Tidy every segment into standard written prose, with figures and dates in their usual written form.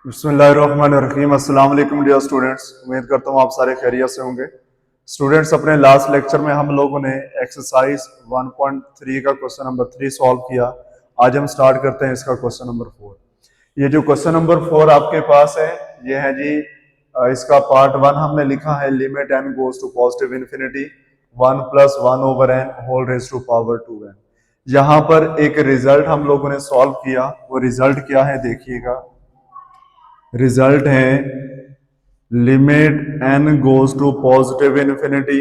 बिस्मिल्लाहिर्रहमानिर्रहीम। अस्सलाम वालेकुम डियर स्टूडेंट्स, उम्मीद करता हूँ आप सारे खैरियत से होंगे। स्टूडेंट्स, अपने लास्ट लेक्चर में हम लोगों ने एक्सरसाइज 1.3 का क्वेश्चन नंबर 3 सॉल्व किया। आज हम स्टार्ट करते हैं इसका क्वेश्चन नंबर 4। ये जो क्वेश्चन नंबर 4 आपके पास है, ये है जी इसका पार्ट 1 हमने लिखा है limit n goes to positive infinity 1 + 1/n whole raise to power 2n। यहाँ पर एक रिजल्ट हम लोगों ने सॉल्व किया। वो रिजल्ट क्या है देखिएगा। रिजल्ट है limit n goes to positive infinity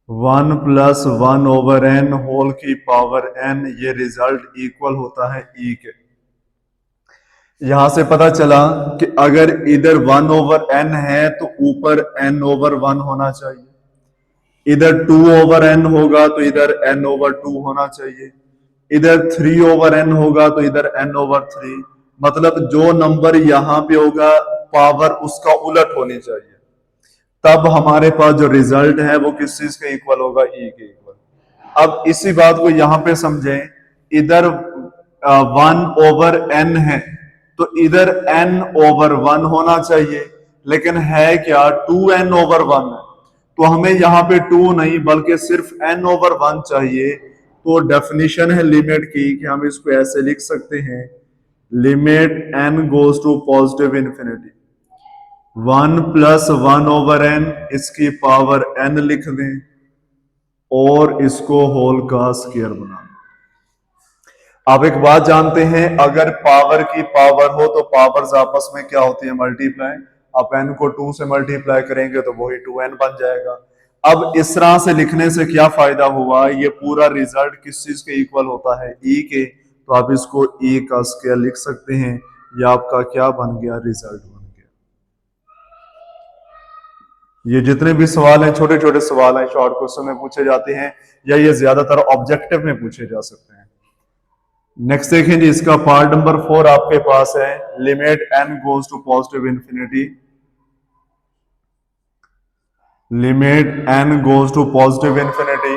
1 + 1/n whole की पावर n। ये रिजल्ट इक्वल होता है e के। यहां से पता चला कि अगर इधर 1/n है तो ऊपर n/1 होना चाहिए, इधर 2/n होगा तो इधर n/2 होना चाहिए, इधर 3/n होगा तो इधर n/3। मतलब जो नंबर यहां पे होगा पावर उसका उलट होनी चाहिए, तब हमारे पास जो रिजल्ट है वो किस चीज के इक्वल होगा, ई के इक्वल। अब इसी बात को यहां पे समझें। इधर 1/n है तो इधर n/1 होना चाहिए, लेकिन है क्या 2n/1 है, तो हमें यहाँ पे 2 नहीं बल्कि सिर्फ n/1 चाहिए। तो डेफिनेशन है लिमिट की कि हम इसको ऐसे लिख सकते हैं, limit n goes to positive infinity 1 + 1/n इसकी पावर n लिख दें और इसको होल का स्क्वायर बना दें। आप एक बात जानते हैं, अगर पावर की पावर हो तो पावर्स आपस में क्या होती है, मल्टीप्लाई। आप n को 2 से मल्टीप्लाई करेंगे तो वही 2n बन जाएगा। अब इस तरह से लिखने से क्या फायदा हुआ, ये पूरा रिजल्ट किस चीज के इक्वल होता है, e के। तो आप इसको e का स्क्वायर लिख सकते हैं। ये आपका क्या बन गया, रिजल्ट बन गया। ये जितने भी सवाल हैं, छोटे छोटे सवाल हैं, शॉर्ट क्वेश्चन में पूछे जाते हैं या ये ज्यादातर ऑब्जेक्टिव में पूछे जा सकते हैं। नेक्स्ट देखें जी, इसका पार्ट नंबर 4 आपके पास है limit n goes to positive infinity limit n goes to positive infinity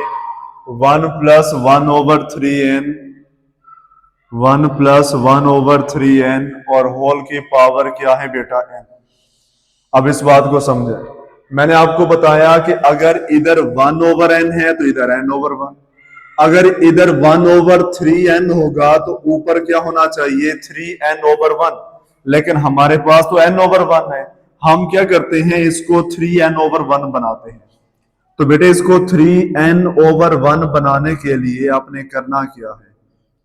1 + 1/3n 1 + 1/3n और होल की पावर क्या है बेटा, n। अब इस बात को समझे। मैंने आपको बताया कि अगर इधर 1/n है तो इधर n/1, अगर इधर 1/3n होगा तो ऊपर क्या होना चाहिए, 3n/1। लेकिन हमारे पास तो n/1 है, हम क्या करते हैं, इसको 3n/1 बनाते हैं। तो बेटे इसको 3n/1 बनाने के लिए आपने करना क्या है,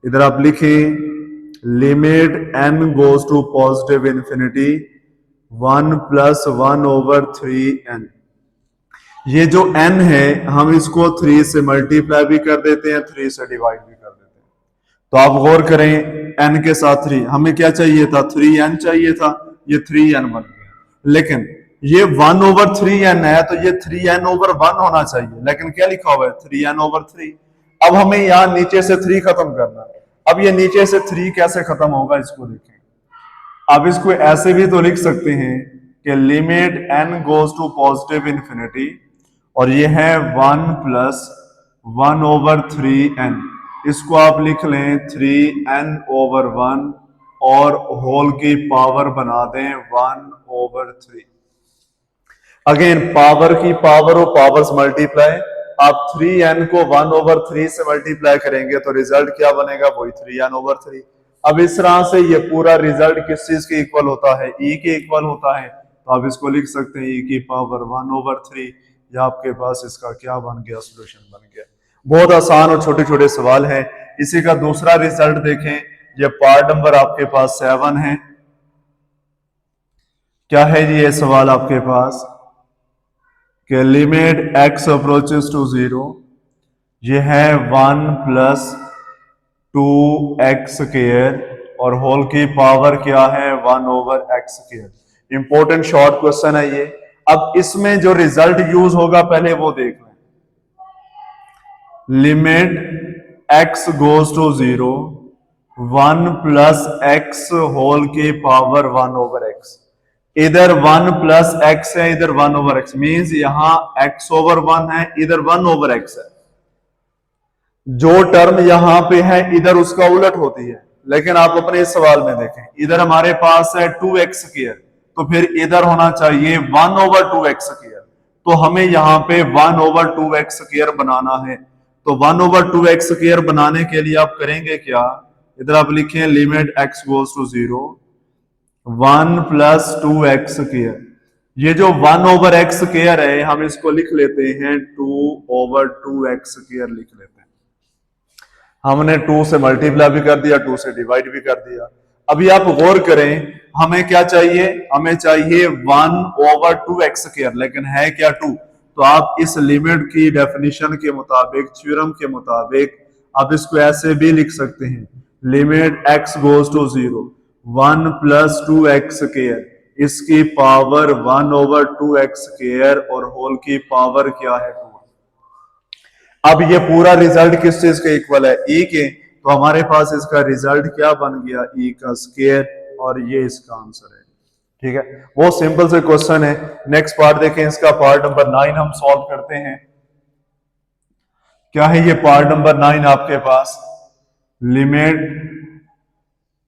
इधर आप लिखें limit n goes to positive infinity 1 + 1/3n। ये जो n है हम इसको 3 से मल्टीप्लाई भी कर देते हैं, 3 से डिवाइड भी कर देते हैं। तो आप गौर करें, n के साथ 3, हमें क्या चाहिए था, 3n चाहिए था, ये 3n बन गया। लेकिन ये 1/3n है तो ये 3n/1 होना चाहिए, लेकिन क्या लिखा हुआ है, 3n/3। अब हमें यहां नीचे से 3 खत्म करना है। अब ये नीचे से 3 कैसे खत्म होगा, इसको देखें। अब इसको ऐसे भी तो लिख सकते हैं कि limit n goes to positive infinity, और ये है 1 + 1/3n। इसको आप लिख लें 3n/1 और होल की पावर बना दें 1/3। अगेन पावर की पावर और पावर्स मल्टीप्लाई। आप 3n को 1/3 से मल्टीप्लाई करेंगे तो रिजल्ट क्या बनेगा, वही 3n/3। अब इस तरह से ये पूरा रिजल्ट किस चीज के इक्वल होता है, e के इक्वल होता है। तो आप इसको लिख सकते हैं e की पावर 1/3। या आपके पास इसका क्या बन गया, सोल्यूशन बन गया। बहुत आसान और छोटे छोटे सवाल हैं। इसी का दूसरा रिजल्ट देखें, ये पार्ट नंबर आपके पास 7 है। क्या है जी ये सवाल आपके पास कि लिमिट x अप्रोचेस टू 0, ये है 1 + 2x² और होल की पावर क्या है 1/x²। इंपॉर्टेंट शॉर्ट क्वेश्चन है ये। अब इसमें जो रिजल्ट यूज होगा पहले वो देख लें। Limit x goes to 0 1 + x whole की पावर 1/x। इधर 1 + x है, इधर 1/x, मीन्स यहां x/1 है, इधर 1/x है। जो टर्म यहां पे है इधर उसका उलट होती है। लेकिन आप अपने इस सवाल में देखें, इधर हमारे पास है 2x स्क्वायर, तो फिर इधर होना चाहिए 1/2x स्क्वायर। तो हमें यहाँ पे 1/2x स्क्वायर बनाना है। तो 1/2x स्क्वायर बनाने के लिए आप करेंगे क्या, इधर आप लिखें limit x goes to 0, 1 + 2x square. ये जो 1/x स्क्वायर है हम इसको लिख लेते हैं 2/2x स्क्वायर लिख लेते हैं। हमने 2 से मल्टीप्लाई भी कर दिया, 2 से डिवाइड भी कर दिया। अभी आप गौर करें, हमें क्या चाहिए, हमें चाहिए 1/2x स्क्वायर, लेकिन है क्या 2। तो आप इस लिमिट की डेफिनेशन के मुताबिक, थ्योरम के मुताबिक आप इसको ऐसे भी लिख सकते हैं, limit x goes to 0, 1 + 2x square, इसकी पावर 1/2x स्क्वायर और होल की पावर क्या है 2। अब ये पूरा रिजल्ट किस चीज के इक्वल है, e के। तो हमारे पास इसका रिजल्ट क्या बन गया, e का स्क्वायर, और ये इसका आंसर है। ठीक है, वो सिंपल से क्वेश्चन है। नेक्स्ट पार्ट देखें, इसका पार्ट नंबर 9 हम सॉल्व करते हैं। क्या है ये पार्ट नंबर 9 आपके पास, limit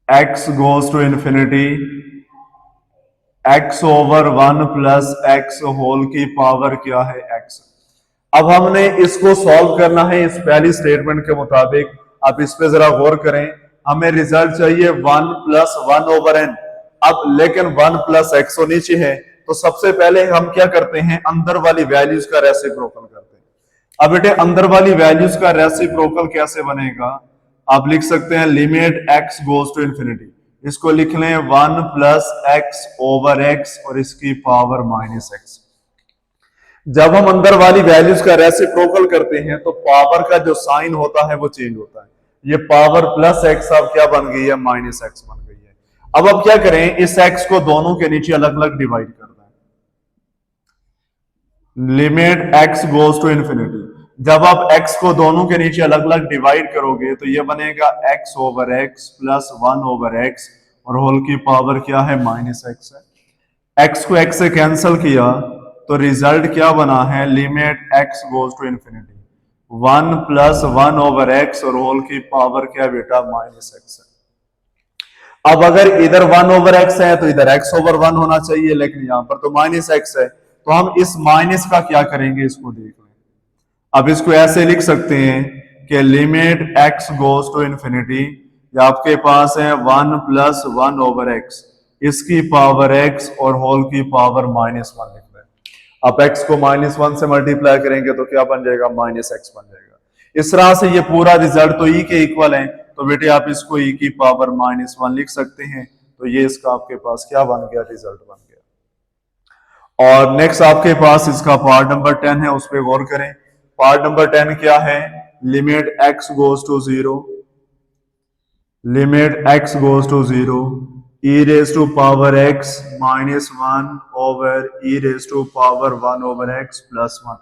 x goes to infinity x/1 + x whole की पावर क्या है x। अब हमने इसको सॉल्व करना है इस पहली स्टेटमेंट के मुताबिक। आप इस पे जरा गौर करें, हमें रिजल्ट चाहिए 1 + 1/n। अब लेकिन 1 + x तो नीचे है, तो सबसे पहले हम क्या करते हैं, अंदर वाली वैल्यूज का रेसिप्रोकल करते हैं। अब बेटे अंदर वाली वैल्यूज का रेसिप्रोकल कैसे बनेगा, आप लिख सकते हैं limit x goes to infinity, इसको लिख लें 1 + x/x और इसकी पावर -x। जब हम अंदर वाली वैल्यूज का रेसिप्रोकल करते हैं तो पावर का जो साइन होता है वो चेंज होता है। ये पावर +x अब क्या बन गई है, -x बन गई है। अब क्या करें, इस x को दोनों के नीचे अलग अलग डिवाइड करना है। Limit x goes to infinity, जब आप x को दोनों के नीचे अलग अलग डिवाइड करोगे तो ये बनेगा x/x + 1/x और होल की पावर क्या है, -x है। x को x से कैंसिल किया तो रिजल्ट क्या बना है, limit x goes to infinity 1 + 1/x और होल की पावर क्या बेटा, -x है। अब अगर इधर 1/x है तो इधर x/1 होना चाहिए, लेकिन यहां पर तो -x है, तो हम इस माइनस का क्या करेंगे, इसको देख लें। अब इसको ऐसे लिख सकते हैं कि limit x goes to infinity, आपके पास है 1 + 1/x, इसकी पावर x और होल की पावर -1 लिख रहे हैं। आप x को -1 से मल्टीप्लाई करेंगे तो क्या बन जाएगा, -x बन जाएगा। इस तरह से ये पूरा रिजल्ट तो e के इक्वल है, तो बेटे आप इसको e की पावर -1 लिख सकते हैं। तो ये इसका आपके पास क्या बन गया, रिजल्ट बन गया। और नेक्स्ट आपके पास इसका पार्ट नंबर 10 है, उस पर गौर करें। पार्ट नंबर 10 क्या है, limit x goes to 0, limit x goes to 0 e⁻⁻ x -1 over e⁻⁻ 1/x + 1,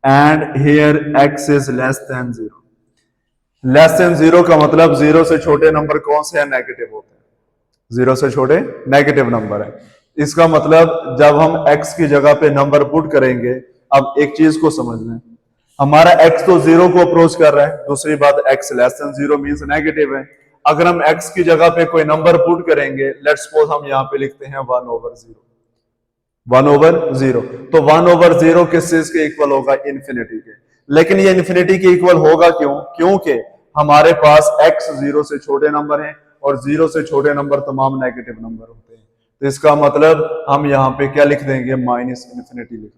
and here x is less than 0। Less than 0 का मतलब 0 से छोटे नंबर कौन से हैं, नेगेटिव होते हैं। 0 से छोटे नेगेटिव नंबर है, इसका मतलब जब हम x की जगह पे नंबर पुट करेंगे। अब एक चीज को समझ लें, हमारा x तो 0 को अप्रोच कर रहा है, दूसरी बात x less than 0 means negative है। अगर हम x की जगह पे कोई नंबर पुट करेंगे, लेट्स सपोज हम यहाँ पे लिखते हैं 1/0, 1/0, तो 1/0 किस चीज के इक्वल होगा, इन्फिनिटी के। लेकिन ये इन्फिनिटी के इक्वल होगा क्यों, क्योंकि हमारे पास x 0 से छोटे नंबर हैं और 0 से छोटे नंबर तमाम नेगेटिव नंबर होते हैं। तो इसका मतलब हम यहाँ पे क्या लिख देंगे, -∞ लिख देते हैं।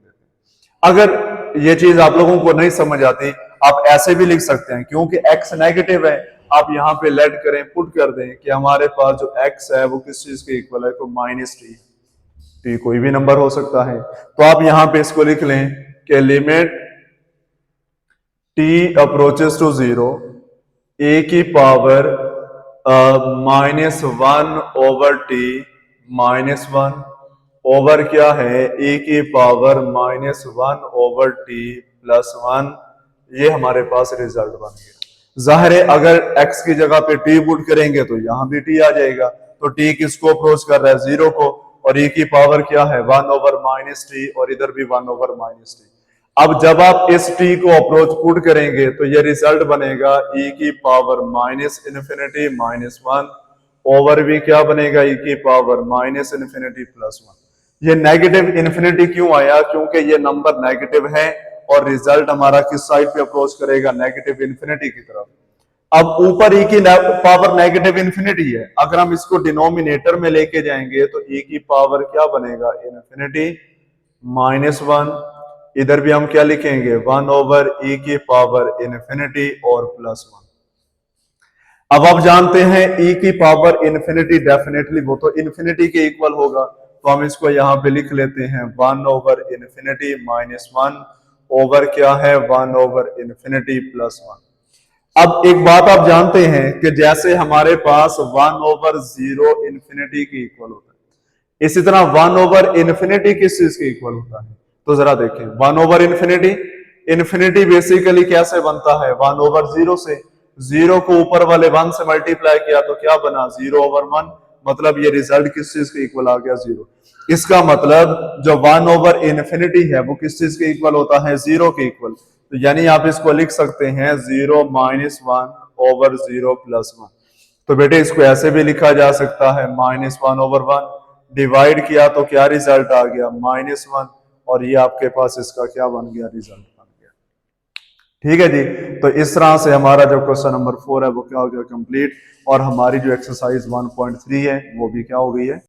अगर ये चीज आप लोगों को नहीं समझ आती, आप ऐसे भी लिख सकते हैं, क्योंकि x नेगेटिव है, आप यहाँ पे लेट करें, पुट कर दें कि हमारे पास जो x है वो किस चीज के इक्वल है, तो -t। t कोई भी नंबर हो सकता है, तो आप यहाँ पे इसको लिख लें कि limit t approaches to 0 a की पावर -1/t -1 ओवर क्या है, a की पावर -1/t + 1। ये हमारे पास रिजल्ट बन गया। जाहिर है अगर x की जगह पे t पुट करेंगे तो यहां भी t आ जाएगा। तो t किसको अप्रोच कर रहा है, 0 को, और e की पावर क्या है 1/-t और इधर भी 1/-t। अब जब आप इस टी को अप्रोच पुट करेंगे तो ये रिजल्ट बनेगा e की power minus infinity minus one over भी क्या बनेगा e की power minus infinity plus one. ये नेगेटिव इन्फिनिटी क्यों आया? क्योंकि ये नंबर नेगेटिव है और रिजल्ट हमारा किस साइड पे अप्रोच करेगा? नेगेटिव इन्फिनिटी की तरफ। अब ऊपर e की पावर नेगेटिव इन्फिनिटी है, अगर हम इसको डिनोमिनेटर में लेके जाएंगे तो e की पावर क्या बनेगा? Infinity minus one. इधर भी हम क्या लिखेंगे? वन ओवर e की पावर इन्फिनिटी और प्लस वन। अब आप जानते हैं e की पावर इन्फिनिटी डेफिनेटली वो तो इन्फिनिटी के इक्वल होगा, तो हम इसको यहां पे लिख लेते हैं one over infinity minus one over क्या है? One over infinity plus one. अब एक बात आप जानते हैं कि जैसे हमारे पास वन ओवर जीरो इन्फिनिटी के इक्वल होता है, इसी तरह वन ओवर इन्फिनिटी किस चीज के इक्वल होता है? तो जरा देखें, one over infinity, infinity basically कैसे बनता है? वन ओवर जीरो से। जीरो को ऊपर वाले वन से मल्टीप्लाई किया तो क्या बना? Zero over one. मतलब ये रिजल्ट किस चीज के इक्वल आ गया? जीरो। इसका मतलब जो वन ओवर इन्फिनिटी है वो किस चीज के इक्वल होता है? जीरो के इक्वल। तो यानी आप इसको लिख सकते हैं zero minus one over zero plus one. तो बेटे इसको ऐसे भी लिखा जा सकता है minus one over one, divide किया तो क्या रिजल्ट आ गया? माइनस वन, और ये आपके पास इसका क्या बन गया? रिजल्ट बन गया। ठीक है जी, तो इस तरह से हमारा जो क्वेश्चन नंबर 4 है वो क्या हो गया? कंप्लीट। और हमारी जो एक्सरसाइज 1.3 है वो भी क्या हो गई है?